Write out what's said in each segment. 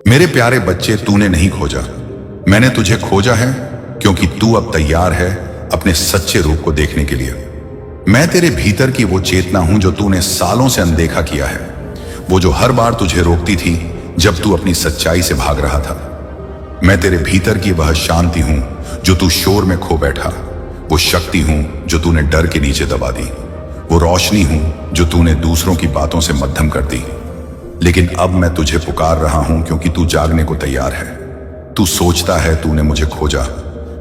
मेरे प्यारे बच्चे, तूने नहीं खोजा, मैंने तुझे खोजा है, क्योंकि तू अब तैयार है अपने सच्चे रूप को देखने के लिए। मैं तेरे भीतर की वो चेतना हूं जो तूने सालों से अनदेखा किया है, वो जो हर बार तुझे रोकती थी जब तू अपनी सच्चाई से भाग रहा था। मैं तेरे भीतर की वह शांति हूं जो तू शोर में खो बैठा, वो शक्ति हूं जो तूने डर के नीचे दबा दी, वो रोशनी हूं जो तूने दूसरों की बातों से मध्यम कर दी। लेकिन अब मैं तुझे पुकार रहा हूं क्योंकि तू जागने को तैयार है। तू सोचता है तूने मुझे खोजा,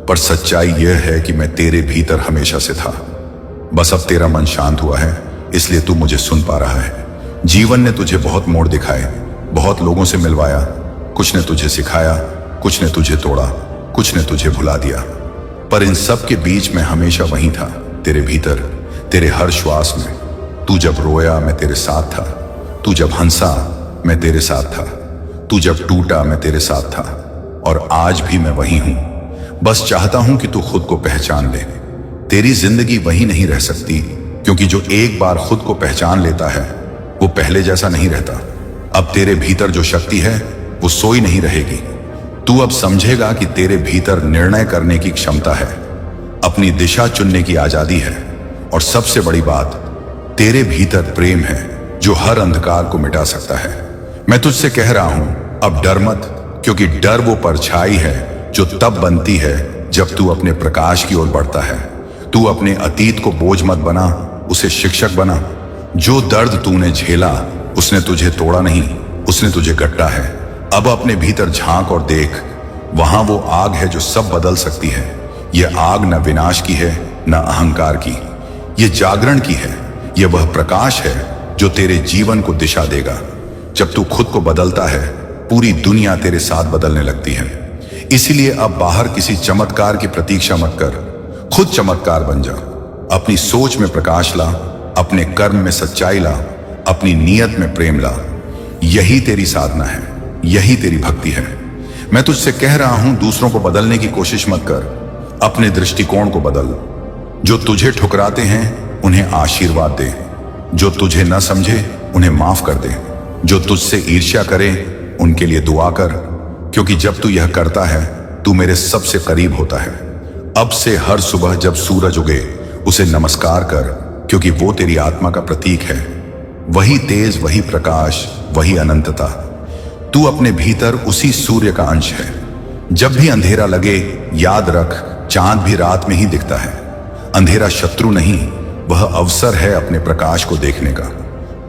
पर सच्चाई यह है कि मैं तेरे भीतर हमेशा से था। बस अब तेरा मन शांत हुआ है, इसलिए तू मुझे सुन पा रहा है। जीवन ने तुझे बहुत मोड़ दिखाए, बहुत लोगों से मिलवाया, कुछ ने तुझे सिखाया, कुछ ने तुझे तोड़ा, कुछ ने तुझे भुला दिया, पर इन सब के बीच मैं हमेशा वहीं था, तेरे भीतर, तेरे हर श्वास में। तू जब रोया मैं तेरे साथ था, तू जब हंसा मैं तेरे साथ था, तू जब टूटा मैं तेरे साथ था, और आज भी मैं वही हूं। बस चाहता हूं कि तू खुद को पहचान ले। तेरी जिंदगी वही नहीं रह सकती, क्योंकि जो एक बार खुद को पहचान लेता है वो पहले जैसा नहीं रहता। अब तेरे भीतर जो शक्ति है वो सोई नहीं रहेगी। तू अब समझेगा कि तेरे भीतर निर्णय करने की क्षमता है, अपनी दिशा चुनने की आजादी है, और सबसे बड़ी बात, तेरे भीतर प्रेम है जो हर अंधकार को मिटा सकता है। मैं तुझसे कह रहा हूं, अब डर मत, क्योंकि डर वो परछाई है जो तब बनती है जब तू अपने प्रकाश की ओर बढ़ता है। तू अपने अतीत को बोझ मत बना, उसे शिक्षक बना। जो दर्द तूने झेला उसने तुझे तोड़ा नहीं, उसने तुझे गट्टा है। अब अपने भीतर झांक और देख, वहां वो आग है जो सब बदल सकती है। यह आग न विनाश की है न अहंकार की, यह जागरण की है। यह वह प्रकाश है जो तेरे जीवन को दिशा देगा। जब तू खुद को बदलता है, पूरी दुनिया तेरे साथ बदलने लगती है। इसीलिए अब बाहर किसी चमत्कार की प्रतीक्षा मत कर, खुद चमत्कार बन जा। अपनी सोच में प्रकाश ला, अपने कर्म में सच्चाई ला, अपनी नीयत में प्रेम ला। यही तेरी साधना है, यही तेरी भक्ति है। मैं तुझसे कह रहा हूं, दूसरों को बदलने की कोशिश मत कर, अपने दृष्टिकोण को बदल। जो तुझे ठुकराते हैं उन्हें आशीर्वाद दे, जो तुझे न समझे उन्हें माफ कर दे, जो तुझसे ईर्ष्या करे उनके लिए दुआ कर, क्योंकि जब तू यह करता है तू मेरे सबसे करीब होता है। अब से हर सुबह जब सूरज उगे उसे नमस्कार कर, क्योंकि वो तेरी आत्मा का प्रतीक है। वही तेज, वही प्रकाश, वही अनंतता। तू अपने भीतर उसी सूर्य का अंश है। जब भी अंधेरा लगे, याद रख, चांद भी रात में ही दिखता है। अंधेरा शत्रु नहीं, वह अवसर है अपने प्रकाश को देखने का।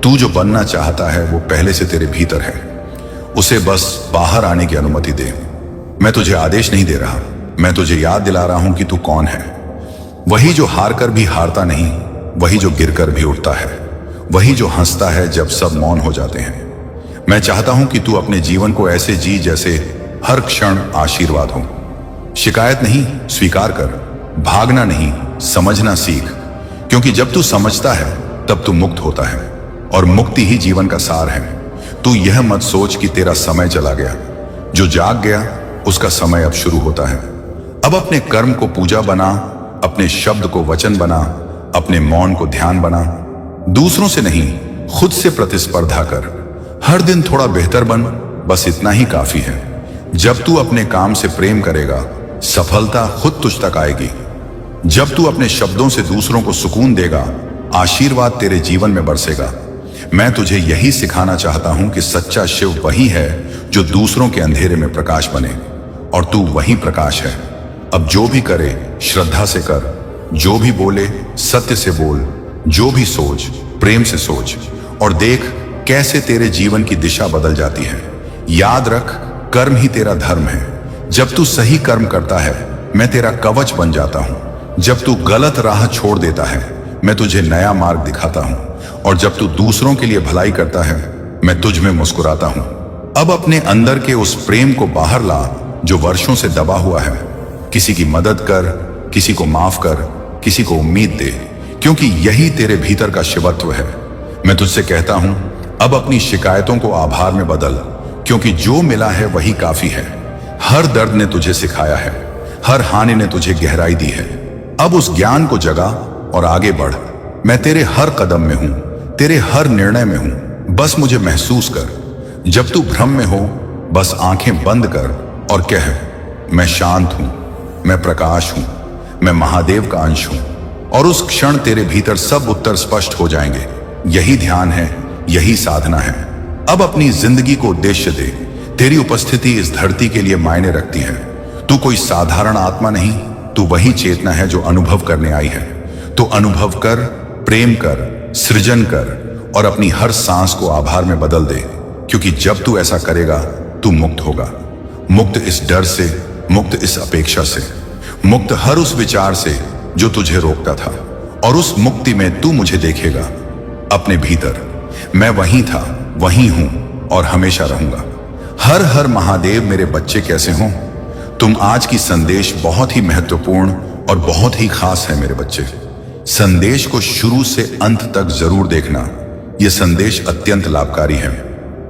तू जो बनना चाहता है वो पहले से तेरे भीतर है, उसे बस बाहर आने की अनुमति दे। मैं तुझे आदेश नहीं दे रहा, मैं तुझे याद दिला रहा हूं कि तू कौन है। वही जो हार कर भी हारता नहीं, वही जो गिरकर भी उठता है, वही जो हंसता है जब सब मौन हो जाते हैं। मैं चाहता हूं कि तू अपने जीवन को ऐसे जी जैसे हर क्षण आशीर्वाद हो। शिकायत नहीं, स्वीकार कर। भागना नहीं, समझना सीख, क्योंकि जब तू समझता है तब तू मुक्त होता है, और मुक्ति ही जीवन का सार है। तू यह मत सोच कि तेरा समय चला गया। जो जाग गया उसका समय अब शुरू होता है। अब अपने कर्म को पूजा बना, अपने शब्द को वचन बना, अपने मौन को ध्यान बना। दूसरों से नहीं, खुद से प्रतिस्पर्धा कर। हर दिन थोड़ा बेहतर बन, बस इतना ही काफी है। जब तू अपने काम से प्रेम करेगा, सफलता खुद तुझ तक आएगी। जब तू अपने शब्दों से दूसरों को सुकून देगा, आशीर्वाद तेरे जीवन में बरसेगा। मैं तुझे यही सिखाना चाहता हूं कि सच्चा शिव वही है जो दूसरों के अंधेरे में प्रकाश बने, और तू वही प्रकाश है। अब जो भी करे श्रद्धा से कर, जो भी बोले सत्य से बोल, जो भी सोच प्रेम से सोच, और देख कैसे तेरे जीवन की दिशा बदल जाती है। याद रख, कर्म ही तेरा धर्म है। जब तू सही कर्म करता है, मैं तेरा कवच बन जाता हूं। जब तू गलत राह छोड़ देता है, मैं तुझे नया मार्ग दिखाता हूं, और जब तू दूसरों के लिए भलाई करता है, मैं तुझ में मुस्कुराता हूं। अब अपने अंदर के उस प्रेम को बाहर ला जो वर्षों से दबा हुआ है। किसी की मदद कर, किसी को माफ कर, किसी को उम्मीद दे, क्योंकि यही तेरे भीतर का शिवत्व है। मैं तुझसे कहता हूं, अब अपनी शिकायतों को आभार में बदल, क्योंकि जो मिला है वही काफी है। हर दर्द ने तुझे सिखाया है, हर हानि ने तुझे गहराई दी है। अब उस ज्ञान को जगा और आगे बढ़। मैं तेरे हर कदम में हूं, तेरे हर निर्णय में हूं। बस मुझे महसूस कर। जब तू भ्रम में हो बस आंखें बंद कर और कह, मैं शांत हूं, मैं प्रकाश हूं, मैं महादेव का अंश हूं। और उस क्षण तेरे भीतर सब उत्तर स्पष्ट हो जाएंगे। यही ध्यान है, यही साधना है। अब अपनी जिंदगी को उद्देश्य दे। तेरी उपस्थिति इस धरती के लिए मायने रखती है। तू कोई साधारण आत्मा नहीं, तू वही चेतना है जो अनुभव करने आई है। तो अनुभव कर, प्रेम कर, सृजन कर और अपनी हर सांस को आभार में बदल दे, क्योंकि जब तू ऐसा करेगा तू मुक्त होगा। मुक्त इस डर से, मुक्त इस अपेक्षा से, मुक्त हर उस विचार से जो तुझे रोकता था। और उस मुक्ति में तू मुझे देखेगा अपने भीतर। मैं वहीं था, वहीं हूं और हमेशा रहूंगा। हर हर महादेव मेरे बच्चे कैसे हों? तुम आज की संदेश बहुत ही महत्वपूर्ण और बहुत ही खास है मेरे बच्चे। संदेश को शुरू से अंत तक जरूर देखना। यह संदेश अत्यंत लाभकारी है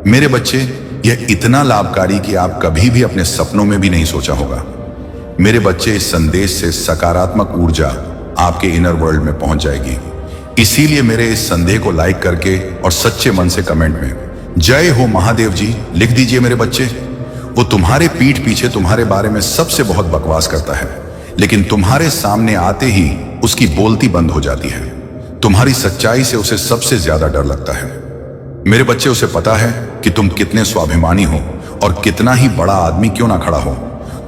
मेरे बच्चे। यह इतना लाभकारी कि आप कभी भी अपने सपनों में भी नहीं सोचा होगा। मेरे बच्चे, इस संदेश से सकारात्मक ऊर्जा आपके इनर वर्ल्ड में पहुंच जाएगी। इसीलिए मेरे इस संदेश को लाइक करके और सच्चे मन से कमेंट में जय हो महादेव जी लिख दीजिए मेरे बच्चे। वो तुम्हारे पीठ पीछे तुम्हारे बारे में सबसे बहुत बकवास करता है, लेकिन तुम्हारे सामने आते ही उसकी बोलती बंद हो जाती है। तुम्हारी सच्चाई से उसे सबसे ज्यादा डर लगता है मेरे बच्चे। उसे पता है कि तुम कितने स्वाभिमानी हो और कितना ही बड़ा आदमी क्यों ना खड़ा हो।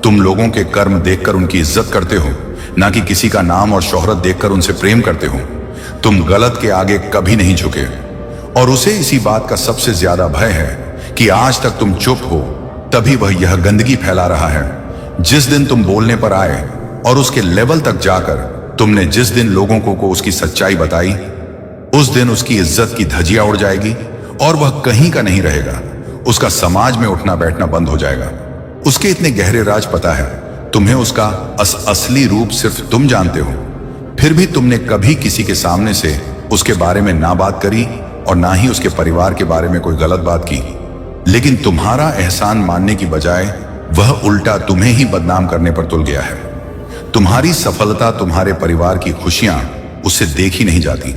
तुम लोगों के कर्म देखकर उनकी इज्जत करते हो, ना कि किसी का नाम और शोहरत देखकर उनसे प्रेम करते हो। तुम गलत के आगे कभी नहीं झुके और उसे इसी बात का सबसे ज्यादा भय है कि आज तक तुम चुप हो, तभी वह यह गंदगी फैला रहा है। जिस दिन तुम बोलने पर आए और उसके लेवल तक जाकर तुमने जिस दिन लोगों को उसकी सच्चाई बताई, उस दिन उसकी इज्जत की धज्जियां उड़ जाएगी और वह कहीं का नहीं रहेगा। उसका समाज में उठना बैठना बंद हो जाएगा। उसके इतने गहरे राज पता है तुम्हें। उसका असली रूप सिर्फ तुम जानते हो। फिर भी तुमने कभी किसी के सामने से उसके बारे में ना बात करी और ना ही उसके परिवार के बारे में कोई गलत बात की। लेकिन तुम्हारा एहसान मानने की बजाय वह उल्टा तुम्हें ही बदनाम करने पर तुल गया है। तुम्हारी सफलता, तुम्हारे परिवार की खुशियां उससे देखी नहीं जाती,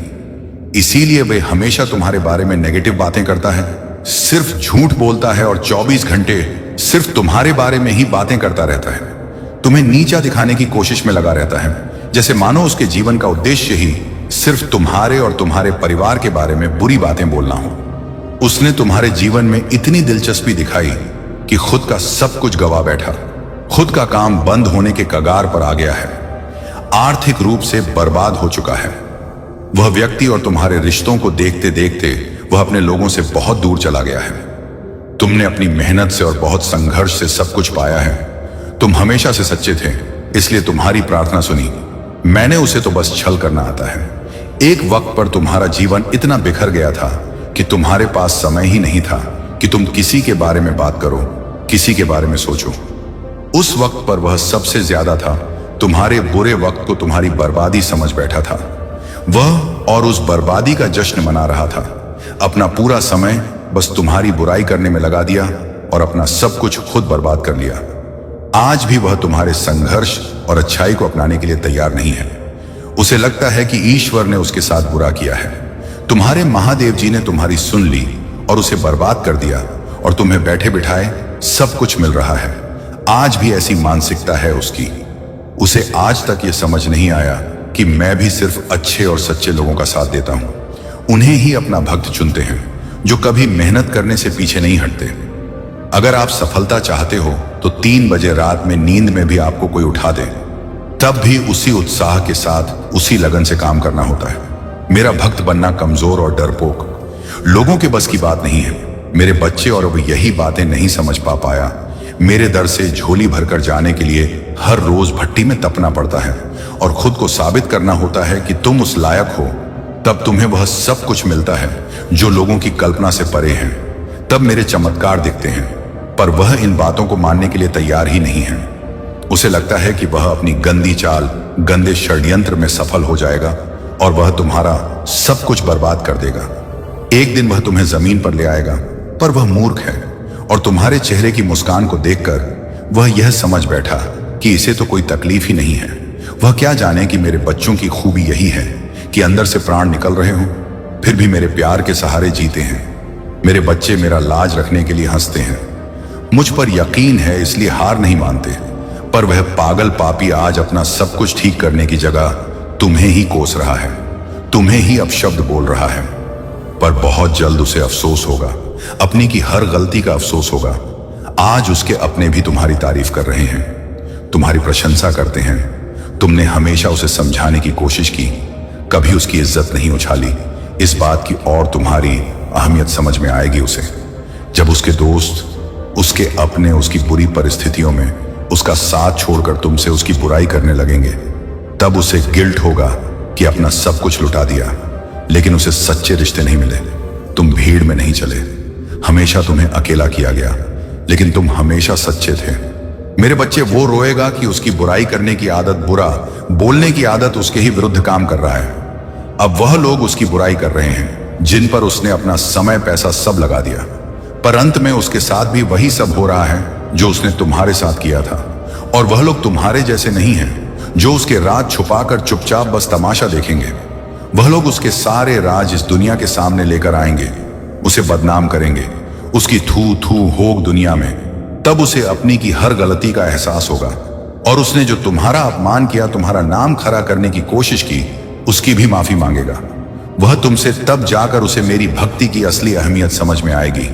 इसीलिए वह हमेशा तुम्हारे बारे में नेगेटिव बातें करता है, सिर्फ झूठ बोलता है और 24 घंटे सिर्फ तुम्हारे बारे में ही बातें करता रहता है। तुम्हें नीचा दिखाने की कोशिश में लगा रहता है, जैसे मानो उसके जीवन का उद्देश्य ही सिर्फ तुम्हारे और तुम्हारे परिवार के बारे में बुरी बातें बोलना हो। उसने तुम्हारे जीवन में इतनी दिलचस्पी दिखाई कि खुद का सब कुछ गवा बैठा। खुद का काम बंद होने के कगार पर आ गया है। आर्थिक रूप से बर्बाद हो चुका है वह व्यक्ति और तुम्हारे रिश्तों को देखते देखते वह अपने लोगों से बहुत दूर चला गया है। तुमने अपनी मेहनत से और बहुत संघर्ष से सब कुछ पाया है। तुम हमेशा से सच्चे थे, इसलिए तुम्हारी प्रार्थना सुनी। मैंने उसे तो बस छल करना आता है। एक वक्त पर तुम्हारा जीवन इतना बिखर गया था कि तुम्हारे पास समय ही नहीं था कि तुम किसी के बारे में बात करो, किसी के बारे में सोचो। उस वक्त पर वह सबसे ज्यादा था। तुम्हारे बुरे वक्त को तुम्हारी बर्बादी समझ बैठा था वह, और उस बर्बादी का जश्न मना रहा था। अपना पूरा समय बस तुम्हारी बुराई करने में लगा दिया और अपना सब कुछ खुद बर्बाद कर लिया। आज भी वह तुम्हारे संघर्ष और अच्छाई को अपनाने के लिए तैयार नहीं है। उसे लगता है कि ईश्वर ने उसके साथ बुरा किया है। तुम्हारे महादेव जी ने तुम्हारी सुन ली और उसे बर्बाद कर दिया और तुम्हें बैठे बिठाए सब कुछ मिल रहा है। आज भी ऐसी मानसिकता है उसकी। उसे आज तक यह समझ नहीं आया कि मैं भी सिर्फ अच्छे और सच्चे लोगों का साथ देता हूं। उन्हें ही अपना भक्त चुनते हैं जो कभी मेहनत करने से पीछे नहीं हटते। अगर आप सफलता चाहते हो तो 3 बजे रात में नींद में भी आपको कोई उठा दे, तब भी उसी उत्साह के साथ, उसी लगन से काम करना होता है। मेरा भक्त बनना कमजोर और डरपोक लोगों के बस की बात नहीं है मेरे बच्चे, और अब यही बातें नहीं समझ पाया। मेरे दर से झोली भरकर जाने के लिए हर रोज भट्टी में तपना पड़ता है और खुद को साबित करना होता है कि तुम उस लायक हो। तब तुम्हें वह सब कुछ मिलता है जो लोगों की कल्पना से परे है। तब मेरे चमत्कार दिखते हैं, पर वह इन बातों को मानने के लिए तैयार ही नहीं है। उसे लगता है कि वह अपनी गंदी चाल, गंदे षड्यंत्र में सफल हो जाएगा और वह तुम्हारा सब कुछ बर्बाद कर देगा। एक दिन वह तुम्हें जमीन पर ले आएगा, पर वह मूर्ख है और तुम्हारे चेहरे की मुस्कान को देखकर वह यह समझ बैठा कि इसे तो कोई तकलीफ ही नहीं है। वह क्या जाने कि मेरे बच्चों की खूबी यही है कि अंदर से प्राण निकल रहे हों, फिर भी मेरे प्यार के सहारे जीते हैं। मेरे बच्चे मेरा लाज रखने के लिए हंसते हैं। मुझ पर यकीन है इसलिए हार नहीं मानते, पर वह पागल पापी आज अपना सब कुछ ठीक करने की जगह तुम्हें ही कोस रहा है, तुम्हें ही अपशब्द बोल रहा है। पर बहुत जल्द उसे अफसोस होगा, अपनी की हर गलती का अफसोस होगा। आज उसके अपने भी तुम्हारी तारीफ कर रहे हैं, तुम्हारी प्रशंसा करते हैं। तुमने हमेशा उसे समझाने की कोशिश की, कभी उसकी इज्जत नहीं उछाली। इस बात की और तुम्हारी अहमियत समझ में आएगी उसे, जब उसके दोस्त, उसके अपने उसकी बुरी परिस्थितियों में उसका साथ छोड़कर तुमसे उसकी बुराई करने लगेंगे। तब उसे गिल्ट होगा कि अपना सब कुछ लुटा दिया, लेकिन उसे सच्चे रिश्ते नहीं मिले। तुम भीड़ में नहीं चले, हमेशा तुम्हें अकेला किया गया, लेकिन तुम हमेशा सच्चे थे। मेरे बच्चे, वो रोएगा कि उसकी बुराई करने की आदत, बुरा बोलने की आदत उसके ही विरुद्ध काम कर रहा है। अब वह लोग उसकी बुराई कर रहे हैं जिन पर उसने अपना समय, पैसा सब लगा दिया, पर अंत में उसके साथ भी वही सब हो रहा है जो उसने तुम्हारे साथ किया था। और वह लोग तुम्हारे जैसे नहीं हैं जो उसके राज छुपाकर चुपचाप बस तमाशा देखेंगे। वह लोग उसके सारे राज इस दुनिया के सामने लेकर आएंगे, उसे बदनाम करेंगे, उसकी थू थू होग दुनिया में। तब उसे अपनी की हर गलती का एहसास होगा, और उसने जो तुम्हारा अपमान किया, तुम्हारा नाम खरा करने की कोशिश की, उसकी भी माफी मांगेगा। वह तुमसे तब जाकर उसे मेरी भक्ति की असली अहमियत समझ में आएगी,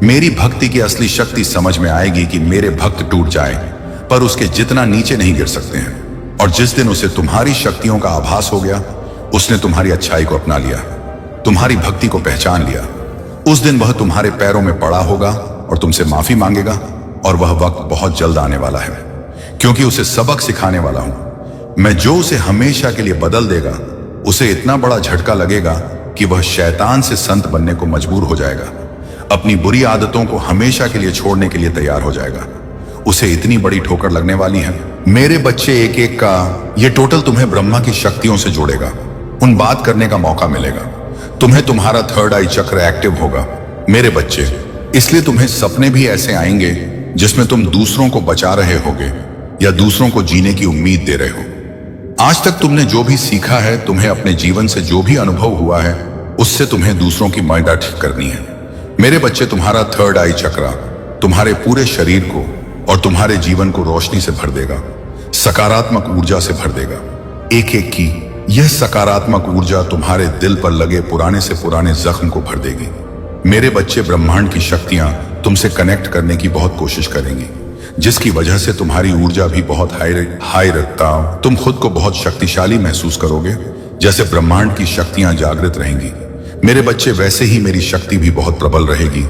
मेरी भक्ति की असली शक्ति समझ में आएगी कि मेरे भक्त टूट जाए पर उसके जितना नीचे नहीं गिर सकते हैं। और जिस दिन उसे तुम्हारी शक्तियों का आभास हो गया, उसने तुम्हारी अच्छाई को अपना लिया, तुम्हारी भक्ति को पहचान लिया, उस दिन वह तुम्हारे पैरों में पड़ा होगा और तुमसे माफी मांगेगा। और वह वक्त बहुत जल्द आने वाला है, क्योंकि उसे सबक सिखाने वाला हूं मैं। जो उसे हमेशा के लिए बदल देगा, उसे इतना बड़ा झटका लगेगा कि वह शैतान से संत बनने को मजबूर हो जाएगा, अपनी बुरी आदतों को हमेशा के लिए छोड़ने के लिए तैयार हो जाएगा। उसे इतनी बड़ी ठोकर लगने वाली है मेरे बच्चे, एक एक का ये टोटल तुम्हें ब्रह्मा की शक्तियों से जोड़ेगा। उन बात करने का मौका मिलेगा, तुम्हें तुम्हारा थर्ड आई चक्र एक्टिव होगा मेरे बच्चे। इसलिए तुम्हें सपने भी ऐसे आएंगे जिसमें तुम दूसरों को बचा रहे होगे या दूसरों को जीने की उम्मीद दे रहे हो। आज तक तुमने जो भी सीखा है, तुम्हें अपने जीवन से जो भी अनुभव हुआ है, उससे तुम्हें दूसरों की मदद करनी है मेरे बच्चे। तुम्हारा थर्ड आई चक्र तुम्हारे पूरे शरीर को और तुम्हारे जीवन को रोशनी से भर देगा, सकारात्मक ऊर्जा से भर देगा। एक एक की यह सकारात्मक ऊर्जा तुम्हारे दिल पर लगे पुराने से पुराने जख्म को भर देगी मेरे बच्चे। ब्रह्मांड की शक्तियां तुमसे कनेक्ट करने की बहुत कोशिश करेंगी, जिसकी वजह से तुम्हारी ऊर्जा भी बहुत हाई रखता, तुम खुद को बहुत शक्तिशाली महसूस करोगे। जैसे ब्रह्मांड की शक्तियां जागृत रहेंगी मेरे बच्चे, वैसे ही मेरी शक्ति भी बहुत प्रबल रहेगी।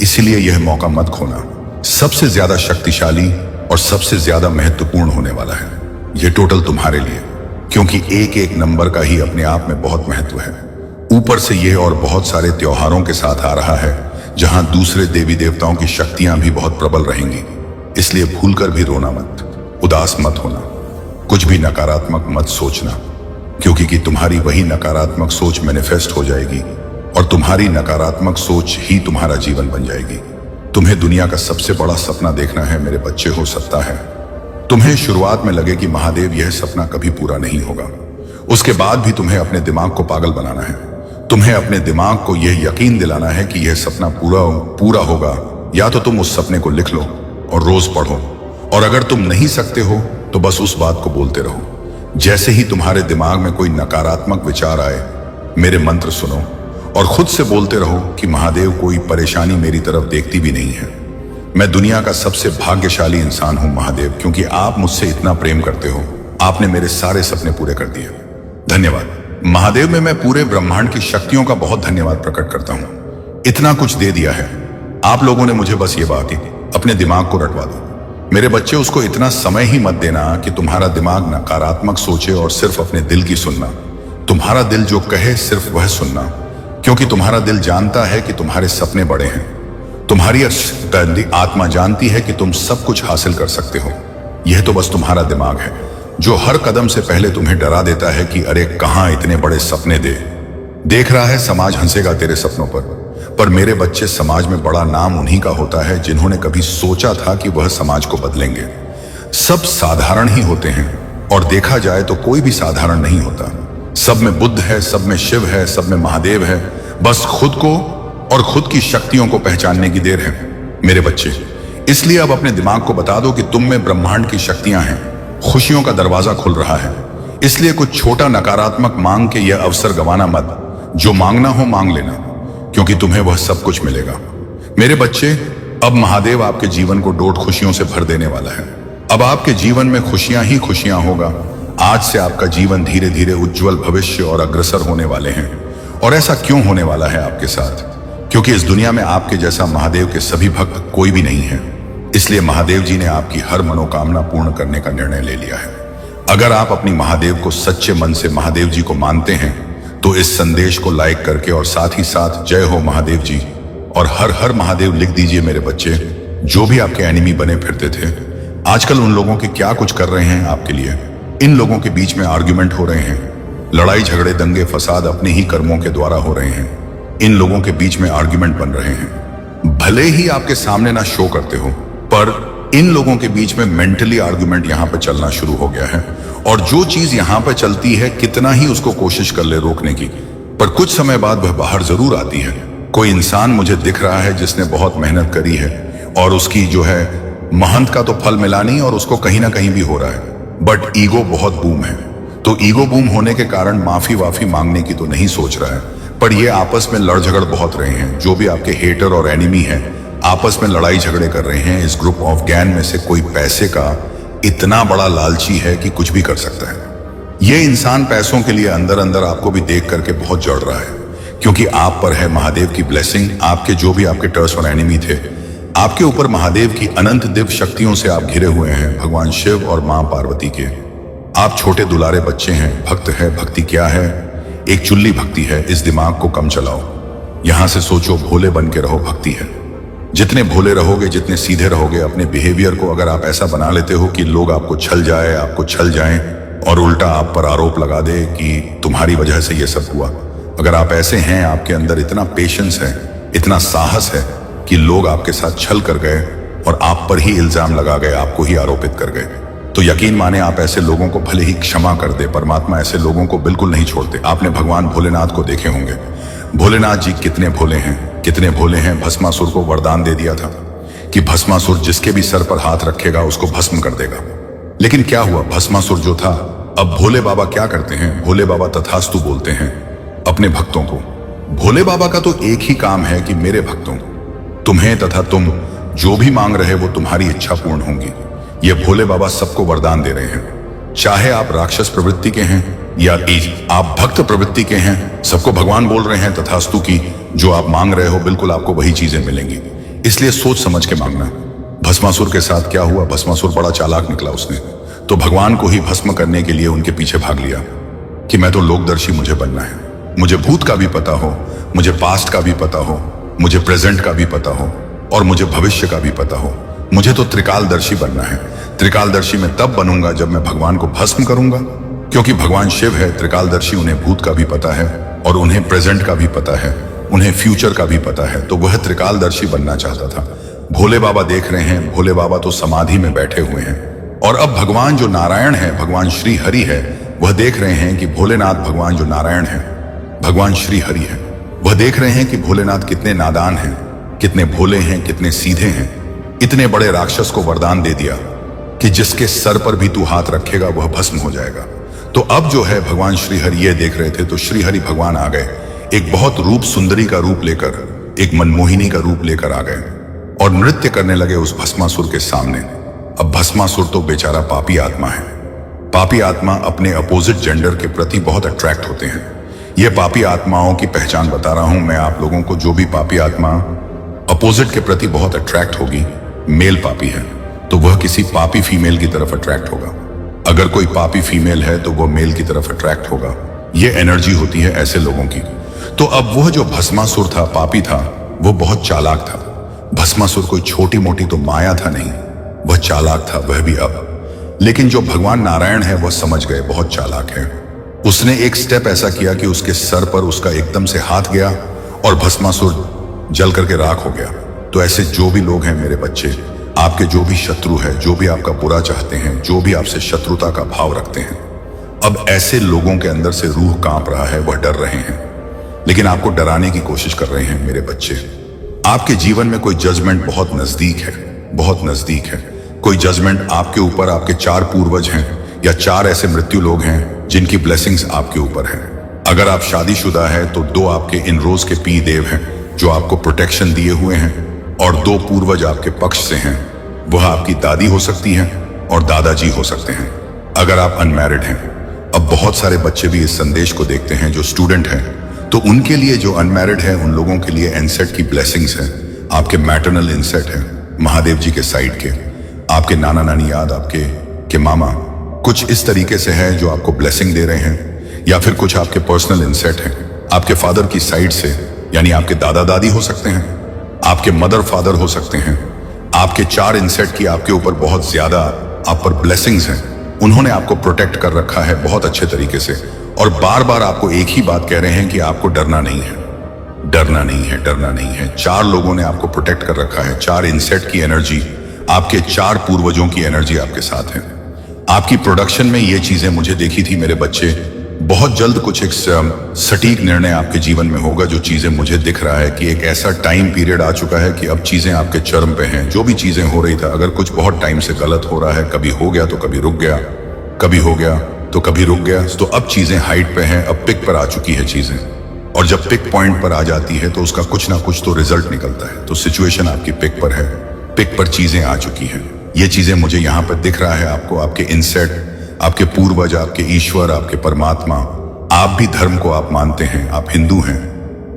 इसीलिए यह मौका मत खोना, सबसे ज्यादा शक्तिशाली और सबसे ज्यादा महत्वपूर्ण होने वाला है यह टोटल तुम्हारे लिए, क्योंकि एक एक नंबर का ही अपने आप में बहुत महत्व है। ऊपर से यह और बहुत सारे त्योहारों के साथ आ रहा है जहां दूसरे देवी देवताओं की शक्तियां भी बहुत प्रबल रहेंगी। इसलिए भूलकर भी रोना मत, उदास मत होना, कुछ भी नकारात्मक मत सोचना, क्योंकि कि तुम्हारी वही नकारात्मक सोच मैनिफेस्ट हो जाएगी और तुम्हारी नकारात्मक सोच ही तुम्हारा जीवन बन जाएगी। तुम्हें दुनिया का सबसे बड़ा सपना देखना है मेरे बच्चे, हो सकता है तुम्हें शुरुआत में लगे कि महादेव यह सपना कभी पूरा नहीं होगा, उसके बाद भी तुम्हें अपने दिमाग को पागल बनाना है। तुम्हें अपने दिमाग को यह यकीन दिलाना है कि यह सपना पूरा होगा। या तो तुम उस सपने को लिख लो और रोज पढ़ो, और अगर तुम नहीं सकते हो तो बस उस बात को बोलते रहो। जैसे ही तुम्हारे दिमाग में कोई नकारात्मक विचार आए, मेरे मंत्र सुनो और खुद से बोलते रहो कि महादेव, कोई परेशानी मेरी तरफ देखती भी नहीं है। मैं दुनिया का सबसे भाग्यशाली इंसान हूं महादेव, क्योंकि आप मुझसे इतना प्रेम करते हो। आपने मेरे सारे सपने पूरे कर दिए, धन्यवाद महादेव। में मैं पूरे ब्रह्मांड की शक्तियों का बहुत धन्यवाद प्रकट करता हूं, इतना कुछ दे दिया है आप लोगों ने मुझे। बस ये बात ही अपने दिमाग को रटवा दो मेरे बच्चे। उसको इतना समय ही मत देना कि तुम्हारा दिमाग नकारात्मक सोचे और सिर्फ अपने दिल की सुनना। तुम्हारा दिल जो कहे सिर्फ वह सुनना, क्योंकि तुम्हारा दिल जानता है कि तुम्हारे सपने बड़े हैं। तुम्हारी आत्मा जानती है कि तुम सब कुछ हासिल कर सकते हो। यह तो बस तुम्हारा दिमाग है जो हर कदम से पहले तुम्हें डरा देता है कि अरे कहां इतने बड़े सपने देख रहा है, समाज हंसेगा तेरे सपनों पर मेरे बच्चे, समाज में बड़ा नाम उन्हीं का होता है जिन्होंने कभी सोचा था कि वह समाज को बदलेंगे। सब साधारण ही होते हैं, और देखा जाए तो कोई भी साधारण नहीं होता। सब में बुद्ध है, सब में शिव है, सब में महादेव है। बस खुद को और खुद की शक्तियों को पहचानने की देर है मेरे बच्चे। इसलिए अब अपने दिमाग को बता दो कि तुम में ब्रह्मांड की शक्तियां हैं, खुशियों का दरवाजा खुल रहा है। इसलिए कुछ छोटा नकारात्मक मांग के यह अवसर गंवाना मत। जो मांगना हो मांग लेना, क्योंकि तुम्हें वह सब कुछ मिलेगा। मेरे बच्चे, अब महादेव आपके जीवन को डोट खुशियों से भर देने वाला है। अब आपके जीवन में खुशियां ही खुशियां होगा। आज से आपका जीवन धीरे धीरे उज्जवल भविष्य और अग्रसर होने वाले हैं। और ऐसा क्यों होने वाला है आपके साथ? क्योंकि इस दुनिया में आपके जैसा महादेव के सभी भक्त कोई भी नहीं है। इसलिए महादेव जी ने आपकी हर मनोकामना पूर्ण करने का निर्णय ले लिया है। अगर आप अपनी महादेव को सच्चे मन से महादेव जी को मानते हैं तो इस संदेश को लाइक करके और साथ ही साथ जय हो महादेव जी और हर हर महादेव लिख दीजिए। मेरे बच्चे, जो भी आपके एनिमी बने फिरते थे, आजकल उन लोगों के क्या कुछ कर रहे हैं आपके लिए। इन लोगों के बीच में आर्ग्यूमेंट हो रहे हैं, लड़ाई झगड़े दंगे फसाद अपने ही कर्मों के द्वारा हो रहे हैं। इन लोगों के बीच में आर्ग्यूमेंट बन रहे हैं। भले ही आपके सामने ना शो करते हो, पर इन लोगों के बीच में मेंटली आर्ग्यूमेंट यहाँ पे चलना शुरू हो गया है। और जो चीज यहाँ पे चलती है, कितना ही उसको कोशिश कर ले रोकने की, पर कुछ समय बाद वह बाहर जरूर आती है। कोई इंसान मुझे दिख रहा है जिसने बहुत मेहनत करी है और उसकी जो है महंत का तो फल मिला नहीं और उसको कहीं ना कहीं भी हो रहा है, बट ईगो बहुत बूम है। तो ईगो बूम होने के कारण माफी वाफी मांगने की तो नहीं सोच रहा है, पर ये आपस में लड़ झगड़ बहुत रहे हैं। जो भी आपके हेटर और एनिमी हैं, आपस में लड़ाई झगड़े कर रहे हैं। इस ग्रुप ऑफ गैंग में से कोई पैसे का इतना बड़ा लालची है कि कुछ भी कर सकता है। ये इंसान पैसों के लिए अंदर अंदर आपको भी देख करके बहुत जड़ रहा है, क्योंकि आप पर है महादेव की ब्लेसिंग। आपके जो भी आपके टर्स और एनिमी थे, आपके ऊपर महादेव की अनंत दिव्य शक्तियों से आप घिरे हुए हैं, भगवान शिव और मां पार्वती के। आप छोटे दुलारे बच्चे हैं, भक्त है। भक्ति क्या है? एक चुल्ली भक्ति है। इस दिमाग को कम चलाओ, यहां से सोचो, भोले बन के रहो, भक्ति है। जितने भोले रहोगे, जितने सीधे रहोगे, अपने बिहेवियर को अगर आप ऐसा बना लेते हो कि लोग आपको छल जाएं और उल्टा आप पर आरोप लगा दे कि तुम्हारी वजह से ये सब हुआ। अगर आप ऐसे हैं, आपके अंदर इतना पेशेंस है, इतना साहस है कि लोग आपके साथ छल कर गए और आप पर ही इल्जाम लगा गए, आपको ही आरोपित कर गए, तो यकीन माने आप ऐसे लोगों को भले ही क्षमा कर दे, परमात्मा ऐसे लोगों को बिल्कुल नहीं छोड़ते। आपने भगवान भोलेनाथ को देखे होंगे। भोलेनाथ जी कितने भोले हैं, कितने भोले हैं। भस्मासुर को वरदान दे दिया था कि भस्मासुर जिसके भी सर पर हाथ रखेगा उसको भस्म कर देगा। लेकिन क्या हुआ? भस्मासुर जो था, अब भोले बाबा क्या करते हैं? भोले बाबा तथास्तु बोलते हैं अपने भक्तों को। भोले बाबा का तो एक ही काम है कि मेरे भक्तों, तुम्हें तथा तुम जो भी मांग रहे वो तुम्हारी इच्छा पूर्ण होंगी। ये भोले बाबा सबको वरदान दे रहे हैं। चाहे आप राक्षस प्रवृत्ति के हैं या आप भक्त प्रवृत्ति के हैं, सबको भगवान बोल रहे हैं तथास्तु की जो आप मांग रहे हो बिल्कुल आपको वही चीजें मिलेंगी। इसलिए सोच समझ के मांगना। भस्मासुर के साथ क्या हुआ? भस्मासुर बड़ा चालाक निकला। उसने तो भगवान को ही भस्म करने के लिए उनके पीछे भाग लिया कि मैं तो लोकदर्शी, मुझे बनना है, मुझे भूत का भी पता हो, मुझे पास्ट का भी पता हो, मुझे प्रेजेंट का भी पता हो और मुझे भविष्य का भी पता हो। मुझे तो त्रिकालदर्शी बनना है। त्रिकालदर्शी मैं तब बनूंगा जब मैं भगवान को भस्म करूंगा, क्योंकि भगवान शिव है त्रिकालदर्शी। उन्हें भूत का भी पता है और उन्हें प्रेजेंट का भी पता है, उन्हें फ्यूचर का भी पता है, तो वह त्रिकालदर्शी बनना चाहता था। भोले बाबा देख रहे हैं, भोले बाबा तो समाधि में बैठे हुए हैं। और अब भगवान जो नारायण है, भगवान श्री हरि है, वह देख रहे हैं कि भोलेनाथ भगवान जो नारायण है, भगवान श्री हरि है, वह देख रहे हैं कि भोलेनाथ कितने नादान हैं, कितने भोले हैं, कितने सीधे हैं। इतने बड़े राक्षस को वरदान दे दिया कि जिसके सर पर भी तू हाथ रखेगा वह भस्म हो जाएगा। तो अब जो है भगवान श्री हरि ये देख रहे थे, तो श्री हरि भगवान आ गए, एक बहुत रूप सुंदरी का रूप लेकर, एक मनमोहिनी का रूप लेकर आ गए और नृत्य करने लगे उस भस्मासुर के सामने। अब भस्मासुर तो बेचारा पापी आत्मा है। पापी आत्मा अपने अपोजिट जेंडर के प्रति बहुत अट्रैक्ट होते हैं। ये पापी आत्माओं की पहचान बता रहा हूं मैं आप लोगों को। जो भी पापी आत्मा अपोजिट के प्रति बहुत अट्रैक्ट होगी, मेल पापी है, तो वह किसी पापी फीमेल की तरफ अट्रैक्ट होगा। अगर कोई पापी फीमेल है तो वह मेल की तरफ अट्रैक्ट होगा। यह एनर्जी होती है ऐसे लोगों की। तो अब वह जो भस्मासुर था, पापी था, वो बहुत चालाक था। भस्मासुर कोई छोटी मोटी तो माया था नहीं, वह चालाक था, वह भी अब। लेकिन जो भगवान नारायण है वह समझ गए, बहुत चालाक है। उसने एक स्टेप ऐसा किया कि उसके सर पर उसका एकदम से हाथ गया और भस्मासुर जल करके राख हो गया। तो ऐसे जो भी लोग हैं मेरे बच्चे, आपके जो भी शत्रु है, जो भी आपका बुरा चाहते हैं, जो भी आपसे शत्रुता का भाव रखते हैं, अब ऐसे लोगों के अंदर से रूह कांप रहा है, वह डर रहे हैं, लेकिन आपको डराने की कोशिश कर रहे हैं मेरे बच्चे। आपके जीवन में कोई जजमेंट बहुत नजदीक है। बहुत नजदीक है। कोई जजमेंट आपके ऊपर, आपके 4 पूर्वज हैं या 4 ऐसे मृत्यु लोग हैं जिनकी ब्लेसिंग्स आपके ऊपर हैं। अगर आप शादीशुदा है तो 2 आपके इन रोज के पी देव हैं जो आपको प्रोटेक्शन दिए हुए हैं, और 2 पूर्वज आपके पक्ष से हैं। वह आपकी दादी हो सकती हैं और दादाजी हो सकते हैं। अगर आप अनमैरिड हैं, अब बहुत सारे बच्चे भी इस संदेश को देखते हैं जो स्टूडेंट हैं, तो उनके लिए, जो अनमैरिड है उन लोगों के लिए एनसेट की ब्लेसिंग्स हैं। आपके मैटरनल इंसेट हैं, महादेव जी के साइड के, आपके नाना नानी याद, आपके मामा, कुछ इस तरीके से है जो आपको ब्लेसिंग दे रहे हैं। या फिर कुछ आपके पर्सनल इंसेट हैं आपके फादर की साइड से, यानी आपके दादा दादी हो सकते हैं, आपके मदर फादर हो सकते हैं। आपके 4 इंसेट की आपके ऊपर बहुत ज्यादा आप पर ब्लेसिंग्स हैं। उन्होंने आपको प्रोटेक्ट कर रखा है बहुत अच्छे तरीके से, और बार बार आपको एक ही बात कह रहे हैं कि आपको डरना नहीं है, डरना नहीं है, डरना नहीं है। 4 लोगों ने आपको प्रोटेक्ट कर रखा है। 4 इंसेट की एनर्जी, आपके 4 पूर्वजों की एनर्जी आपके साथ है। आपकी प्रोडक्शन में ये चीजें मुझे देखी थी मेरे बच्चे। बहुत जल्द कुछ एक सटीक निर्णय आपके जीवन में होगा। जो चीजें मुझे दिख रहा है कि एक ऐसा टाइम पीरियड आ चुका है कि अब चीजें आपके चरम पे हैं। जो भी चीजें हो रही था, अगर कुछ बहुत टाइम से गलत हो रहा है, कभी हो गया तो कभी रुक गया, कभी हो गया तो कभी रुक गया, तो अब चीजें हाइट पे हैं, अब पिक पर आ चुकी है चीजें। और जब पिक पॉइंट पर आ जाती है तो उसका कुछ ना कुछ तो रिजल्ट निकलता है। तो सिचुएशन आपकी पिक पर है, पिक पर चीजें आ चुकी हैं। ये चीजें मुझे यहाँ पर दिख रहा है आपको, आपके इंसेट, आपके पूर्वज, आपके ईश्वर, आपके परमात्मा। आप भी धर्म को आप मानते हैं, आप हिंदू हैं,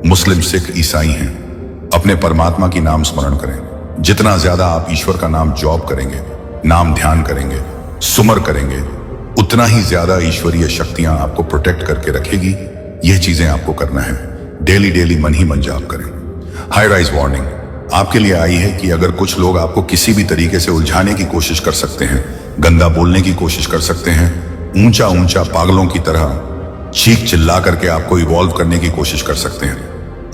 मुस्लिम, सिख, ईसाई हैं। अपने परमात्मा की नाम स्मरण करें। जितना ज्यादा आप ईश्वर का नाम जॉब करेंगे, नाम ध्यान करेंगे, सुमर करेंगे, उतना ही ज्यादा ईश्वरीय शक्तियां आपको प्रोटेक्ट करके रखेगी। यह चीजें आपको करना है। डेली डेली मन ही मन जाप करें। हाई राइज वार्निंग आपके लिए आई है कि अगर कुछ लोग आपको किसी भी तरीके से उलझाने की कोशिश कर सकते हैं, गंदा बोलने की कोशिश कर सकते हैं, ऊंचा ऊंचा पागलों की तरह चीख चिल्ला करके आपको इवॉल्व करने की कोशिश कर सकते हैं,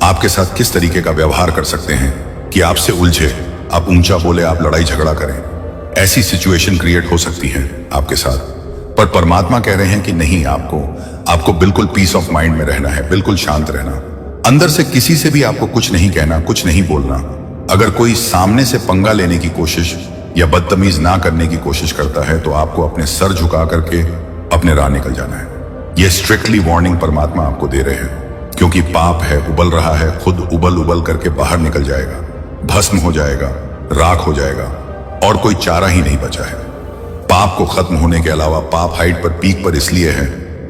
आपके साथ किस तरीके का व्यवहार कर सकते हैं कि आपसे उलझे, आप ऊंचा बोले, आप लड़ाई झगड़ा करें, ऐसी सिचुएशन क्रिएट हो सकती है आपके साथ। पर परमात्मा कह रहे हैं कि नहीं, आपको बिल्कुल पीस ऑफ माइंड में रहना है, बिल्कुल शांत रहना। अंदर से किसी से भी आपको कुछ नहीं कहना, कुछ नहीं बोलना। अगर कोई सामने से पंगा लेने की कोशिश या बदतमीज ना करने की कोशिश करता है तो आपको अपने सर झुका करके अपने राह निकल जाना है। यह स्ट्रिक्टली वार्निंग परमात्मा आपको दे रहे हैं, क्योंकि पाप है, उबल रहा है, खुद उबल उबल करके बाहर निकल जाएगा, भस्म हो जाएगा, राख हो जाएगा, और कोई चारा ही नहीं बचा है। पाप को खत्म होने के अलावा पाप हाइट पर, पीक पर इसलिए है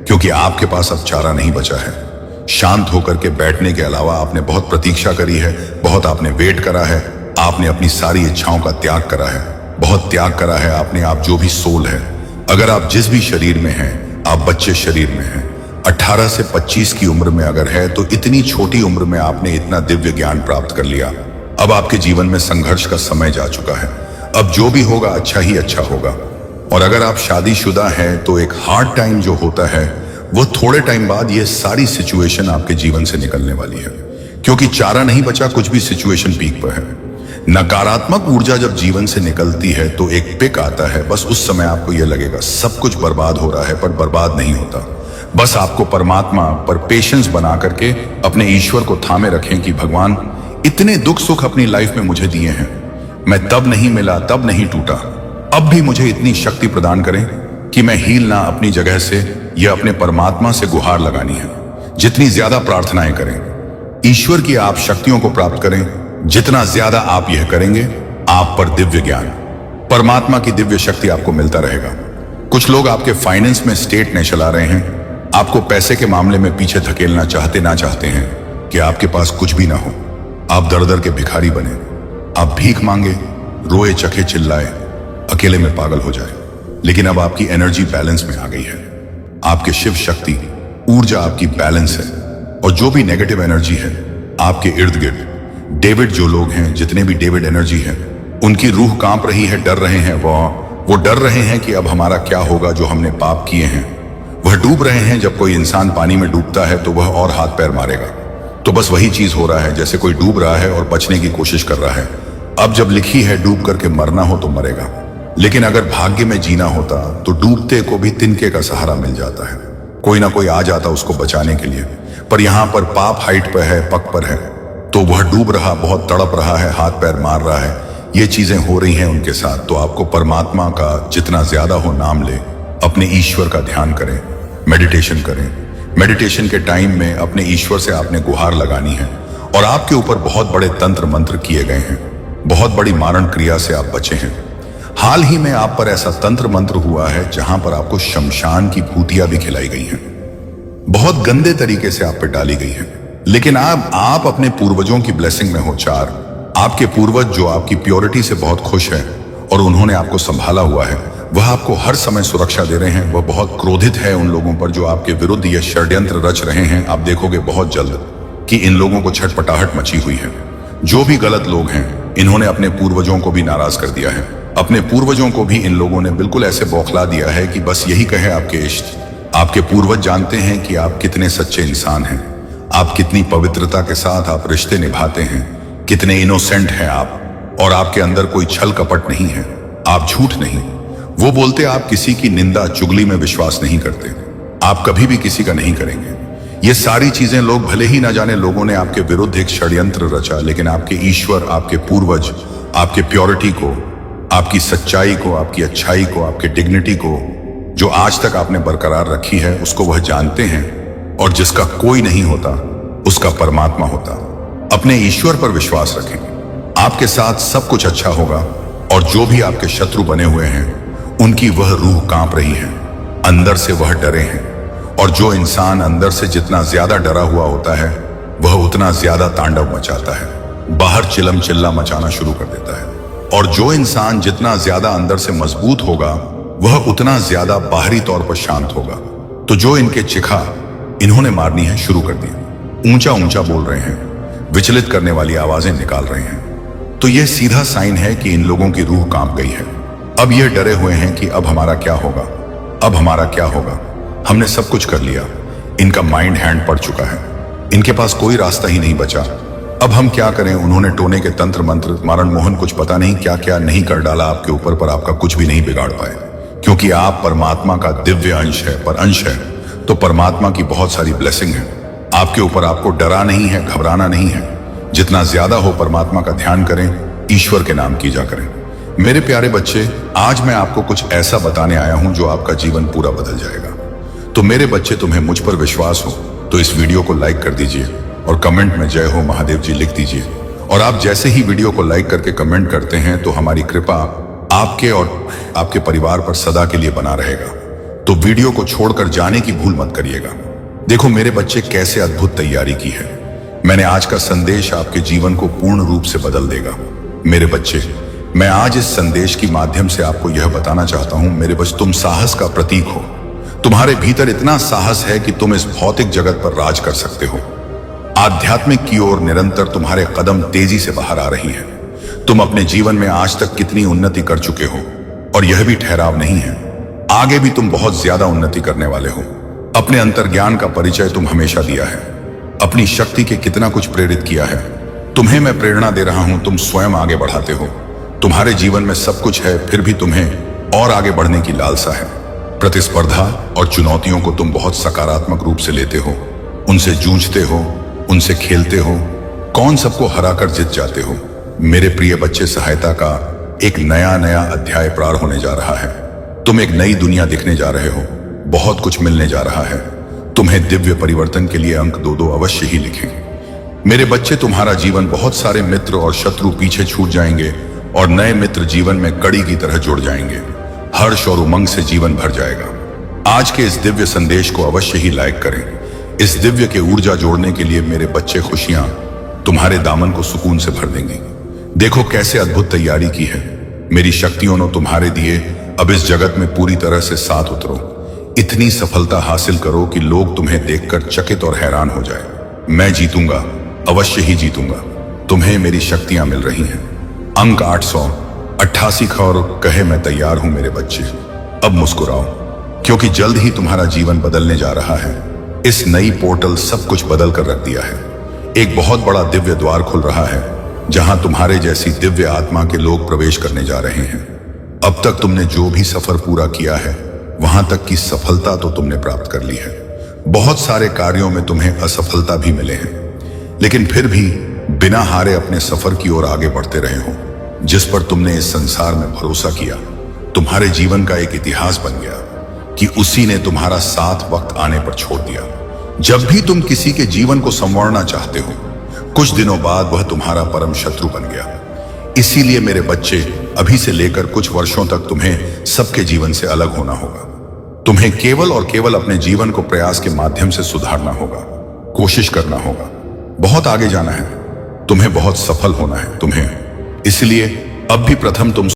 क्योंकि आपके पास अब चारा नहीं बचा है। शांत होकर के बैठने के अलावा आपने बहुत प्रतीक्षा करी है, बहुत आपने वेट करा है, आपने अपनी सारी इच्छाओं का त्याग करा है, बहुत त्याग करा है आपने। आप जो भी सोल है, अगर आप जिस भी शरीर में हैं, आप बच्चे शरीर में हैं, 18 से 25 की उम्र में अगर है तो इतनी छोटी उम्र में आपने इतना दिव्य ज्ञान प्राप्त कर लिया। अब आपके जीवन में संघर्ष का समय जा चुका है। अब जो भी होगा अच्छा ही अच्छा होगा। और अगर आप शादीशुदा हैं तो एक हार्ड टाइम जो होता है वो थोड़े टाइम बाद ये सारी सिचुएशन आपके जीवन से निकलने वाली है, क्योंकि चारा नहीं बचा, कुछ भी सिचुएशन पीक पर है। नकारात्मक ऊर्जा जब जीवन से निकलती है तो एक पिक आता है, बस उस समय आपको यह लगेगा सब कुछ बर्बाद हो रहा है, पर बर्बाद नहीं होता। बस आपको परमात्मा पर पेशेंस बना करके अपने ईश्वर को थामे रखें कि भगवान इतने दुख सुख अपनी लाइफ में मुझे दिए हैं, मैं तब नहीं मिला, तब नहीं टूटा, अब भी मुझे इतनी शक्ति प्रदान करें कि मैं हील ना अपनी जगह से, यह अपने परमात्मा से गुहार लगानी है। जितनी ज्यादा प्रार्थनाएं करें, ईश्वर की आप शक्तियों को प्राप्त करें, जितना ज्यादा आप यह करेंगे, आप पर दिव्य ज्ञान, परमात्मा की दिव्य शक्ति आपको मिलता रहेगा। कुछ लोग आपके फाइनेंस में स्टेट ने चला रहे हैं, आपको पैसे के मामले में पीछे धकेलना चाहते ना चाहते हैं कि आपके पास कुछ भी ना हो, आप दर दर के भिखारी बने, आप भीख मांगे, रोए चखे चिल्लाए, अकेले में पागल हो जाए। लेकिन अब आपकी एनर्जी बैलेंस में आ गई है, आपके शिव शक्ति ऊर्जा आपकी बैलेंस है, और जो भी नेगेटिव एनर्जी है आपके इर्द गिर्द, डेविड जो लोग हैं, जितने भी डेविड एनर्जी है, उनकी रूह कांप रही है, डर रहे हैं। वो डर रहे हैं कि अब हमारा क्या होगा जो हमने पाप किए हैं। वह डूब रहे हैं। जब कोई इंसान पानी में डूबता है तो वह और हाथ पैर मारेगा, तो बस वही चीज हो रहा है, जैसे कोई डूब रहा है और बचने की कोशिश कर रहा है। अब जब लिखी है डूब करके मरना हो तो मरेगा, लेकिन अगर भाग्य में जीना होता तो डूबते को भी तिनके का सहारा मिल जाता है, कोई ना कोई आ जाता उसको बचाने के लिए। पर यहां पर पाप हाइट पर है, पग पर है, तो वह डूब रहा, बहुत तड़प रहा है, हाथ पैर मार रहा है। ये चीजें हो रही हैं उनके साथ, तो आपको परमात्मा का जितना ज्यादा हो नाम ले, अपने ईश्वर का ध्यान करें, मेडिटेशन करें। मेडिटेशन के टाइम में अपने ईश्वर से आपने गुहार लगानी है और आपके ऊपर बहुत बड़े तंत्र मंत्र किए गए हैं, बहुत बड़ी मारण क्रिया से आप बचे हैं। हाल ही में आप पर ऐसा तंत्र मंत्र हुआ है जहां पर आपको शमशान की भूतियां भी खिलाई गई हैं, बहुत गंदे तरीके से आप पे डाली गई है। लेकिन आप अपने पूर्वजों की ब्लेसिंग में हो। चार आपके पूर्वज जो आपकी प्योरिटी से बहुत खुश है और उन्होंने आपको संभाला हुआ है, वह आपको हर समय सुरक्षा दे रहे हैं। वह बहुत क्रोधित है उन लोगों पर जो आपके विरुद्ध यह षड्यंत्र रच रहे हैं। आप देखोगे बहुत जल्द कि इन लोगों को छटपटाहट मची हुई है। जो भी गलत लोग हैं, इन्होंने अपने पूर्वजों को भी नाराज कर दिया है। अपने पूर्वजों को भी इन लोगों ने बिल्कुल ऐसे बौखला दिया है कि बस यही कहे आपके इष्ट। आपके पूर्वज जानते हैं कि आप कितने सच्चे इंसान हैं, आप कितनी पवित्रता के साथ आप रिश्ते निभाते हैं, कितने इनोसेंट हैं आप, और आपके अंदर कोई छल कपट नहीं है, आप झूठ नहीं। वो बोलते आप किसी की निंदा चुगली में विश्वास नहीं करते, आप कभी भी किसी का नहीं करेंगे। ये सारी चीजें लोग भले ही ना जाने, लोगों ने आपके विरुद्ध एक षड्यंत्र रचा, लेकिन आपके ईश्वर, आपके पूर्वज, आपके प्योरिटी को, आपकी सच्चाई को, आपकी अच्छाई को, आपके डिग्निटी को जो आज तक आपने बरकरार रखी है, उसको वह जानते हैं। और जिसका कोई नहीं होता उसका परमात्मा होता। अपने ईश्वर पर विश्वास रखें, आपके साथ सब कुछ अच्छा होगा। और जो भी आपके शत्रु बने हुए हैं, उनकी वह रूह कांप रही है, अंदर से वह डरे हैं। और जो इंसान अंदर से जितना ज्यादा डरा हुआ होता है, वह उतना ज्यादा तांडव मचाता है, बाहर चिलम चिल्ला मचाना शुरू कर देता है। और जो इंसान जितना ज्यादा अंदर से मजबूत होगा, वह उतना ज्यादा बाहरी तौर पर शांत होगा। तो जो इनके चिखा इन्होंने मारनी है शुरू कर दी, ऊंचा ऊंचा बोल रहे हैं, विचलित करने वाली आवाजें निकाल रहे हैं, तो यह सीधा साइन है कि इन लोगों की रूह कांप गई है। अब ये डरे हुए हैं कि अब हमारा क्या होगा, अब हमारा क्या होगा। हमने सब कुछ कर लिया, इनका माइंड हैंड पड़ चुका है, इनके पास कोई रास्ता ही नहीं बचा। अब हम क्या करें। उन्होंने टोने के तंत्र मंत्र, मारण मोहन, कुछ पता नहीं क्या क्या नहीं कर डाला आपके ऊपर, पर आपका कुछ भी नहीं बिगाड़ पाए, क्योंकि आप परमात्मा का दिव्य अंश है, पर अंश है तो परमात्मा की बहुत सारी ब्लेसिंग है आपके ऊपर। आपको डरा नहीं है, घबराना नहीं है। जितना ज्यादा हो परमात्मा का ध्यान करें, ईश्वर के नाम कीजा करें। मेरे प्यारे बच्चे, आज मैं आपको कुछ ऐसा बताने आया हूं जो आपका जीवन पूरा बदल जाएगा। तो मेरे बच्चे, तुम्हें मुझ पर विश्वास हो तो इस वीडियो को लाइक कर दीजिए और कमेंट में जय हो महादेव जी लिख दीजिए। और आप जैसे ही वीडियो को लाइक करके कमेंट करते हैं, तो हमारी कृपा आपके और आपके परिवार पर सदा के लिए बना रहेगा। तो वीडियो को छोड़कर जाने की भूल मत करिएगा। देखो मेरे बच्चे, कैसे अद्भुत तैयारी की है। मैंने आज का संदेश आपके जीवन को पूर्ण रूप से बदल देगा। मेरे बच्चे, मैं आज इस संदेश के माध्यम से आपको यह बताना चाहता हूं, मेरे बच्चे, तुम साहस का प्रतीक हो। तुम्हारे भीतर इतना साहस है कि तुम इस भौतिक जगत पर राज कर सकते हो। आध्यात्मिक की ओर निरंतर तुम्हारे कदम तेजी से बाहर आ रही हैं। तुम अपने जीवन में आज तक कितनी उन्नति कर चुके हो, और यह भी ठहराव नहीं है, आगे भी तुम बहुत ज्यादा उन्नति करने वाले हो। अपने अंतर्ज्ञान का परिचय तुम हमेशा दिया है, अपनी शक्ति के कितना कुछ प्रेरित किया है। तुम्हें मैं प्रेरणा दे रहा हूं, तुम स्वयं आगे बढ़ाते हो। तुम्हारे जीवन में सब कुछ है, फिर भी तुम्हें और आगे बढ़ने की लालसा है। प्रतिस्पर्धा और चुनौतियों को तुम बहुत सकारात्मक रूप से लेते हो, उनसे जूझते हो, उनसे खेलते हो, कौन सबको हराकर जीत जाते हो। मेरे प्रिय बच्चे, सहायता का एक नया अध्याय प्रारंभ होने जा रहा है। तुम एक नई दुनिया दिखने जा रहे हो, बहुत कुछ मिलने जा रहा है। तुम्हें दिव्य परिवर्तन के लिए अंक 2-2 अवश्य ही लिखें। मेरे बच्चे, तुम्हारा जीवन, बहुत सारे मित्र और शत्रु पीछे छूट जाएंगे और नए मित्र जीवन में कड़ी की तरह जुड़ जाएंगे। हर्ष और उमंग से जीवन भर जाएगा। आज के इस दिव्य संदेश को अवश्य ही लाइक करें। इस दिव्य के ऊर्जा जोड़ने के लिए मेरे बच्चे, खुशियां तुम्हारे दामन को सुकून से भर देंगी। देखो कैसे अद्भुत तैयारी की है। मेरी शक्तियों ने तुम्हारे दिए, अब इस जगत में पूरी तरह से साथ उतरो। इतनी सफलता हासिल करो कि लोग तुम्हें देखकर चकित और हैरान हो जाए। मैं जीतूंगा, अवश्य ही जीतूंगा। तुम्हें मेरी शक्तियां मिल रही हैं। अंक 888 और कहे मैं तैयार हूं मेरे बच्चे। अब मुस्कुराओ, क्योंकि जल्द ही तुम्हारा जीवन बदलने जा रहा है। इस नई पोर्टल सब कुछ बदल कर रख दिया है। एक बहुत बड़ा दिव्य द्वार खुल रहा है, जहां तुम्हारे जैसी दिव्य आत्मा के लोग प्रवेश करने जा रहे हैं। अब तक तुमने जो भी सफर पूरा किया है, वहां तक की सफलता तो तुमने प्राप्त कर ली है। बहुत सारे कार्यों में तुम्हें असफलता भी मिले हैं, लेकिन फिर भी बिना हारे अपने सफर की ओर आगे बढ़ते रहे हो। जिस पर तुमने इस संसार में भरोसा किया, तुम्हारे जीवन का एक इतिहास बन गया कि उसी ने तुम्हारा साथ वक्त आने पर छोड़ दिया। जब भी तुम किसी के जीवन को संवारना चाहते हो, कुछ दिनों बाद वह तुम्हारा परम शत्रु बन गया। इसीलिए मेरे बच्चे, अभी से लेकर कुछ वर्षों तक तुम्हें सबके जीवन से अलग होना होगा। तुम्हें केवल और केवल अपने जीवन को प्रयास के माध्यम से सुधारना होगा, कोशिश करना होगा, बहुत आगे जाना है, तुम्हें बहुत सफल होना है तुम्हें। इसलिए अब भी प्रथम तुम